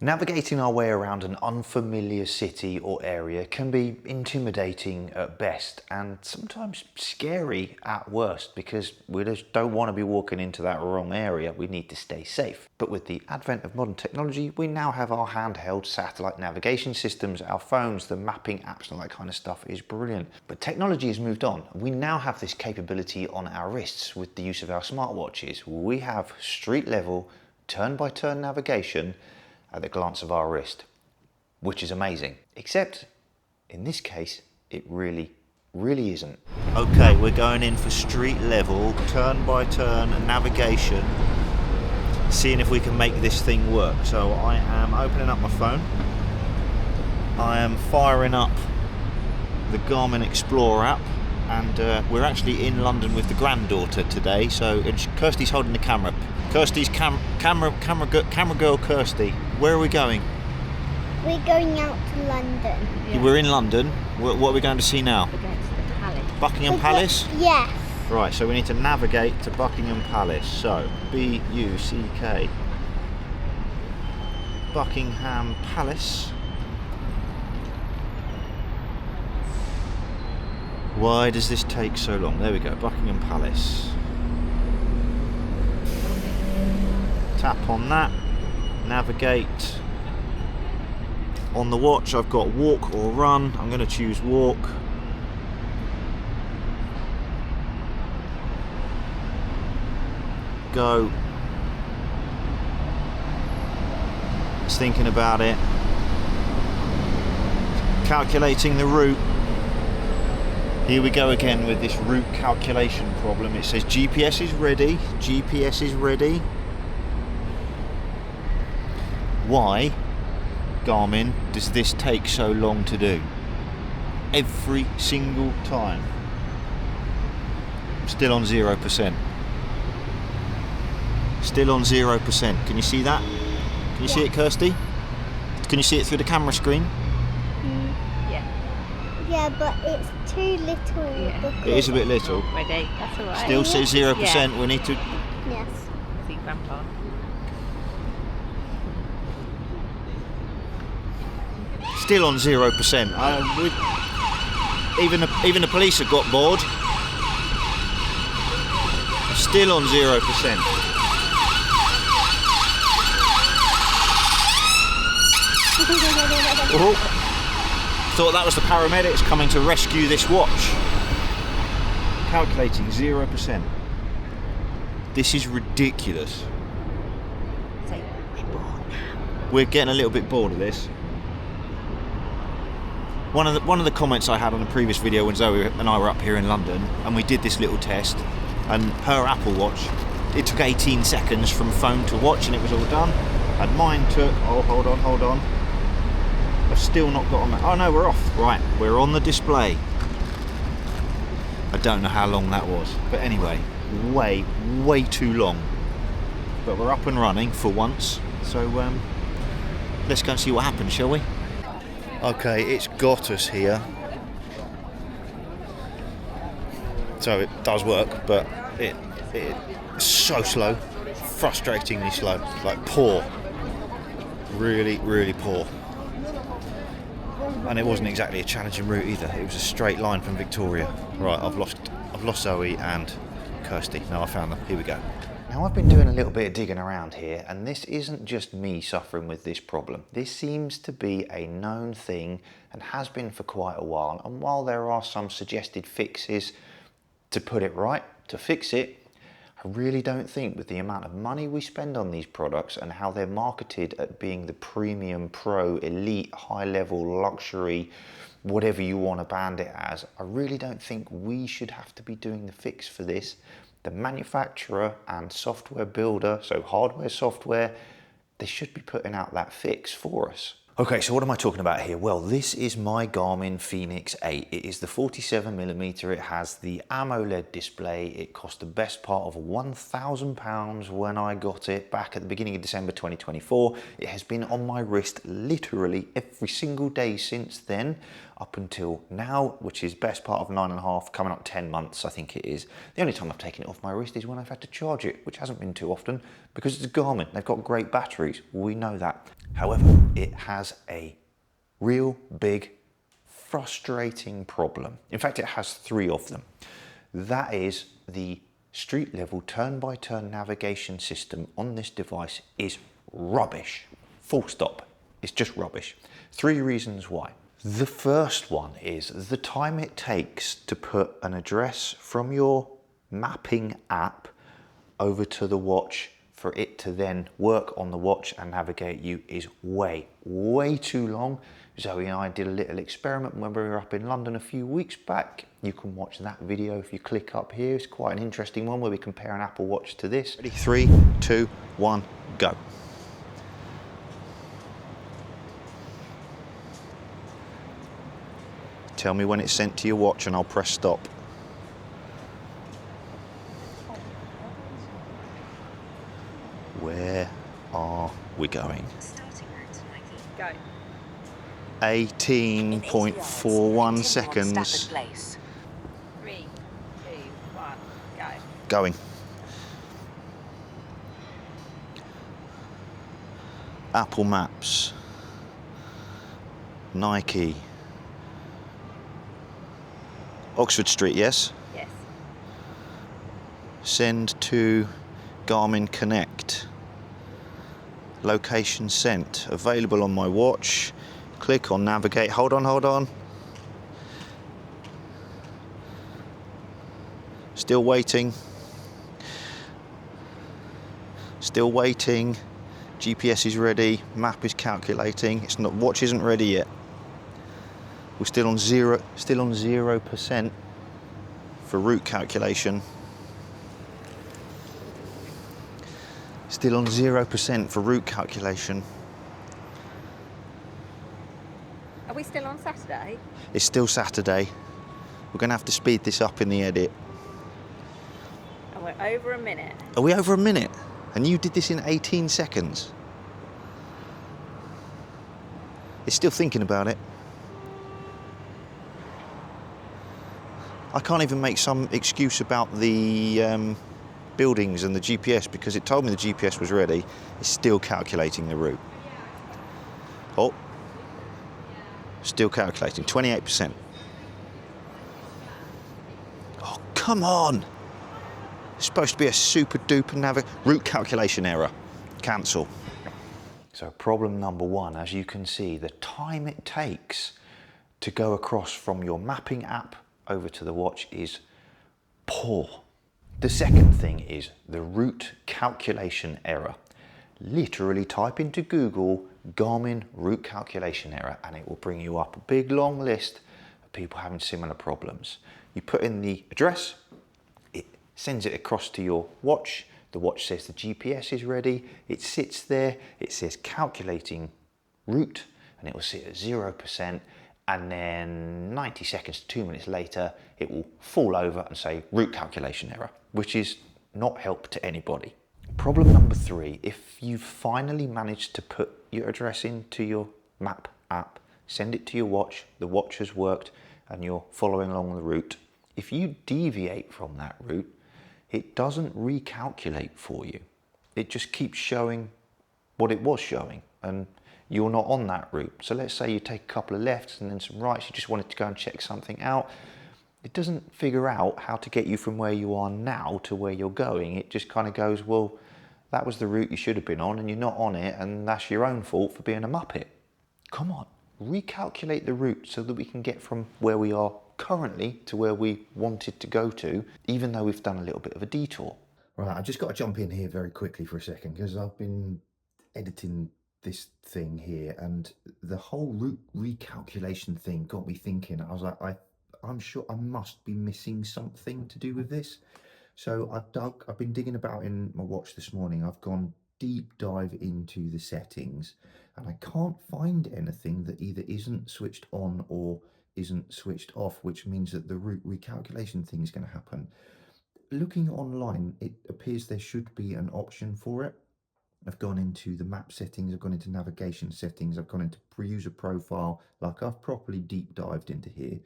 Navigating our way around an unfamiliar city or area can be intimidating at best and sometimes scary at worst, because we just don't want to be walking into that wrong area. We need to stay safe. But with the advent of modern technology, we now have our handheld satellite navigation systems, our phones, the mapping apps and all that kind of stuff is brilliant. But technology has moved on. We now have this capability on our wrists with the use of our smartwatches. We have street level, turn-by-turn navigation at the glance of our wrist, which is amazing. Except, in this case, it really isn't. Okay, we're going in for street level, turn-by-turn navigation, seeing if we can make this thing work. So I am opening up my phone. I am firing up the Garmin Explorer app, and we're actually in London with the granddaughter today. So Kirsty's holding the camera. Kirsty's camera girl Kirsty. Where are we going? We're going out to London. Yeah. We're in London. What are we going to see now? We're going to the palace. Buckingham Palace? Yes. Right, so we need to navigate to Buckingham Palace. So, B-U-C-K. Buckingham Palace. Why does this take so long? There we go, Buckingham Palace. Tap on that. Navigate. On the watch I've got walk or run. I'm going to choose walk. Go. It's thinking about it. Calculating the route. Here we go again with this route calculation problem. It says GPS is ready. GPS is ready. Why, Garmin, does this take so long to do? Every single time. Still on 0%. Still on 0%. Can you see that? Can you see it, Kirsty? Can you see it through the camera screen? Yeah, but it's too little. Yeah. It is a bit little. Ready? That's all right. Still says 0%. Yeah. We need to. Yes. See Grandpa. Still on 0%. Even the police have got bored. Still on 0%. Oh. Thought that was the paramedics coming to rescue this watch. Calculating 0%. This is ridiculous. We're getting a little bit bored of this. One of the comments I had on the previous video when Zoe and I were up here in London, and we did this little test, and her Apple Watch, it took 18 seconds from phone to watch and it was all done. And mine took, oh, hold on. I've still not got on that. Oh no, we're off. Right, we're on the display. I don't know how long that was, but anyway, way too long. But we're up and running for once, so let's go and see what happens, shall we? Okay, it's got us here. So it does work, but it's so slow, frustratingly slow, like poor, really poor. And it wasn't exactly a challenging route either. It was a straight line from Victoria. Right, I've lost Zoe and Kirsty. Now I found them. Here we go. Now I've been doing a little bit of digging around here, and this isn't just me suffering with this problem. This seems to be a known thing and has been for quite a while. And while there are some suggested fixes to put it right, to fix it, I really don't think with the amount of money we spend on these products and how they're marketed at being the premium, pro, elite, high level, luxury, whatever you want to band it as, I really don't think we should have to be doing the fix for this. The manufacturer and software builder, so hardware, software, they should be putting out that fix for us. Okay, so what am I talking about here? Well, this is my Garmin Fenix 8. It is the 47mm. It has the AMOLED display. It cost the best part of £1,000 when I got it back at the beginning of December 2024. It has been on my wrist literally every single day since then, up until now, which is best part of 9.5, coming up 10 months, I think it is. The only time I've taken it off my wrist is when I've had to charge it, which hasn't been too often because it's a Garmin. They've got great batteries. We know that. However, it has a real big frustrating problem. In fact, it has 3 of them. That is, the street level turn-by-turn navigation system on this device is rubbish. Full stop. It's just rubbish. 3 reasons why. The first one is the time it takes to put an address from your mapping app over to the watch for it to then work on the watch and navigate you is way too long. Zoe and I did a little experiment when we were up in London a few weeks back. You can watch that video if you click up here. It's quite an interesting one where we compare an Apple Watch to this. Ready? 3, 2, 1, go. Tell me when it's sent to your watch and I'll press stop. Where are we going? Go. 18.41 seconds. 3, 2, 1, go. Going. Apple Maps. Nike. Oxford Street, yes? Yes. Send to Garmin Connect. Location sent. Available on my watch. Click on navigate. Hold on. Still waiting. Still waiting. GPS is ready. Map is calculating. It's not. Watch isn't ready yet. We're still on 0% for route calculation. Still on 0% for route calculation. Are we still on Saturday? It's still Saturday. We're going to have to speed this up in the edit. And we're over a minute. Are we over a minute? And you did this in 18 seconds? It's still thinking about it. I can't even make some excuse about the buildings and the GPS because it told me the GPS was ready. It's still calculating the route. Oh, still calculating, 28%. Oh, come on. It's supposed to be a super duper route calculation error. Cancel. So problem number 1, as you can see, the time it takes to go across from your mapping app over to the watch is poor. The second thing is the route calculation error. Literally type into Google Garmin route calculation error and it will bring you up a big long list of people having similar problems. You put in the address, it sends it across to your watch, the watch says the GPS is ready, it sits there, it says calculating route and it will sit at 0%. And then 90 seconds to 2 minutes later, it will fall over and say route calculation error, which is not help to anybody. Problem number 3, if you've finally managed to put your address into your map app, send it to your watch, the watch has worked and you're following along the route. If you deviate from that route, it doesn't recalculate for you. It just keeps showing what it was showing and you're not on that route. So let's say you take a couple of lefts and then some rights, you just wanted to go and check something out. It doesn't figure out how to get you from where you are now to where you're going. It just kind of goes, well, that was the route you should have been on and you're not on it and that's your own fault for being a muppet. Come on, recalculate the route so that we can get from where we are currently to where we wanted to go to, even though we've done a little bit of a detour. Right, I've just got to jump in here very quickly for a second because I've been editing this thing here and the whole route recalculation thing got me thinking. I was like, I'm sure I must be missing something to do with this. So I've been digging about in my watch this morning. I've gone deep dive into the settings and I can't find anything that either isn't switched on or isn't switched off, which means that the route recalculation thing is going to happen. Looking online, it appears there should be an option for it. I've gone into the map settings, I've gone into navigation settings, I've gone into user profile, like I've properly deep dived into here.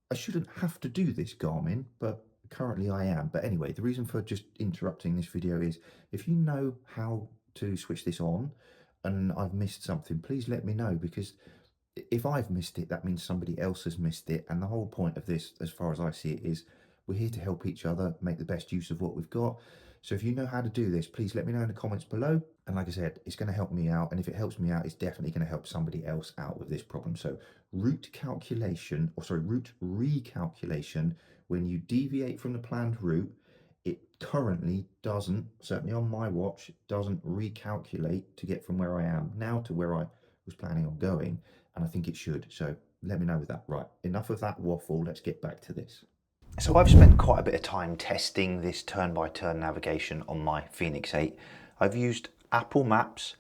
I shouldn't have to do this, Garmin, but currently I am. But anyway, the reason for just interrupting this video is if you know how to switch this on, and I've missed something, please let me know, because if I've missed it, that means somebody else has missed it. And the whole point of this, as far as I see it, is we're here to help each other make the best use of what we've got. So if you know how to do this, please let me know in the comments below. And like I said, it's going to help me out. And if it helps me out, it's definitely going to help somebody else out with this problem. So route recalculation, when you deviate from the planned route, it currently doesn't, certainly on my watch, doesn't recalculate to get from where I am now to where I was planning on going. And I think it should. So let me know with that. Right, enough of that waffle. Let's get back to this. So I've spent quite a bit of time testing this turn-by-turn navigation on my Fenix 8. I've used Apple Maps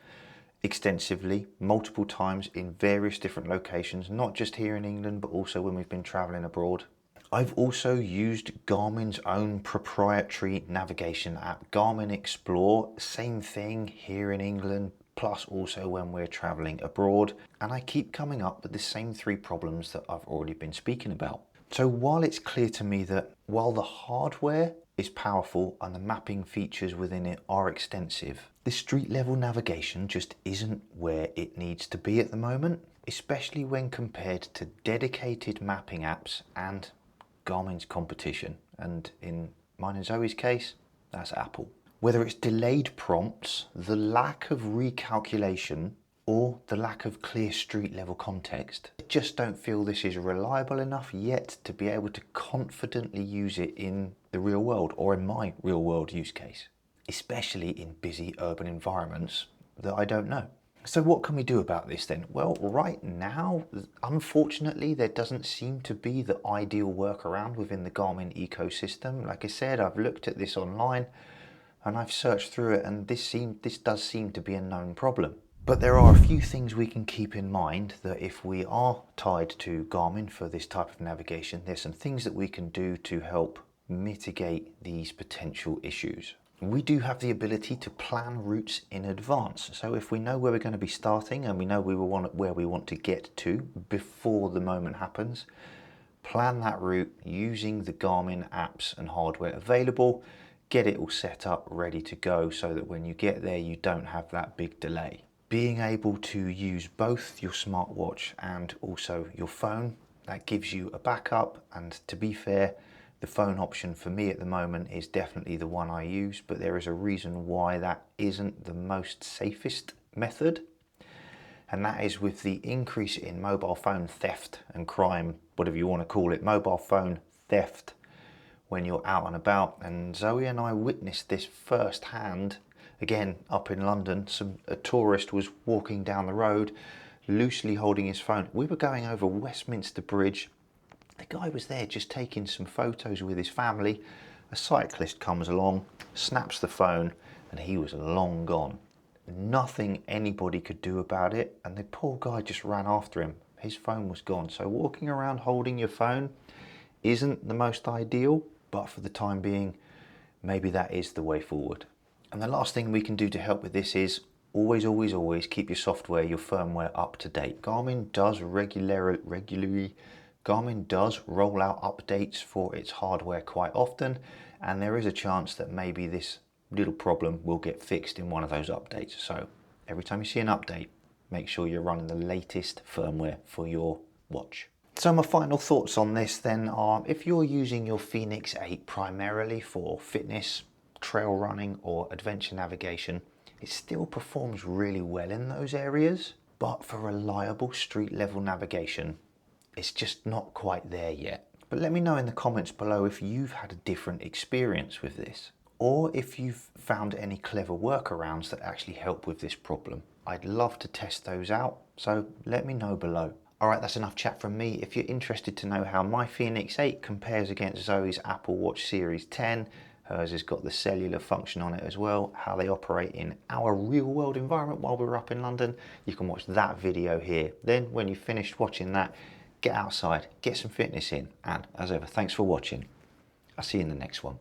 extensively, multiple times in various different locations, not just here in England, but also when we've been traveling abroad. I've also used Garmin's own proprietary navigation app, Garmin Explore, same thing here in England, plus also when we're traveling abroad. And I keep coming up with the same three problems that I've already been speaking about. So while it's clear to me that while the hardware is powerful and the mapping features within it are extensive, the street level navigation just isn't where it needs to be at the moment, especially when compared to dedicated mapping apps and Garmin's competition. And in mine and Zoe's case, that's Apple. Whether it's delayed prompts, the lack of recalculation, or the lack of clear street level context, I just don't feel this is reliable enough yet to be able to confidently use it in the real world, or in my real world use case, especially in busy urban environments that I don't know. So what can we do about this then? Well, right now, unfortunately, there doesn't seem to be the ideal workaround within the Garmin ecosystem. Like I said, I've looked at this online and I've searched through it, and this does seem to be a known problem. But there are a few things we can keep in mind that if we are tied to Garmin for this type of navigation, there's some things that we can do to help mitigate these potential issues. We do have the ability to plan routes in advance. So if we know where we're going to be starting and we know where we want to get to before the moment happens, plan that route using the Garmin apps and hardware available, get it all set up, ready to go, so that when you get there, you don't have that big delay. Being able to use both your smartwatch and also your phone, that gives you a backup. And to be fair, the phone option for me at the moment is definitely the one I use, but there is a reason why that isn't the most safest method. And that is with the increase in mobile phone theft and crime, whatever you want to call it, mobile phone theft when you're out and about. And Zoe and I witnessed this firsthand. Again, up in London, a tourist was walking down the road, loosely holding his phone. We were going over Westminster Bridge. The guy was there just taking some photos with his family. A cyclist comes along, snaps the phone, and he was long gone. Nothing anybody could do about it, and the poor guy just ran after him. His phone was gone. So walking around holding your phone isn't the most ideal, but for the time being, maybe that is the way forward. And the last thing we can do to help with this is always keep your software, your firmware up to date. Garmin does roll out updates for its hardware quite often, and there is a chance that maybe this little problem will get fixed in one of those updates. So every time you see an update, make sure you're running the latest firmware for your watch. So my final thoughts on this then are, if you're using your Fenix 8 primarily for fitness, trail running or adventure navigation, it still performs really well in those areas, but for reliable street level navigation, it's just not quite there yet. But let me know in the comments below if you've had a different experience with this, or if you've found any clever workarounds that actually help with this problem. I'd love to test those out, so let me know below. Alright, that's enough chat from me. If you're interested to know how my Fenix 8 compares against Zoe's Apple Watch Series 10, hers has got the cellular function on it as well, how they operate in our real world environment while we're up in London, you can watch that video here. Then when you've finished watching that, get outside, get some fitness in, and as ever, thanks for watching. I'll see you in the next one.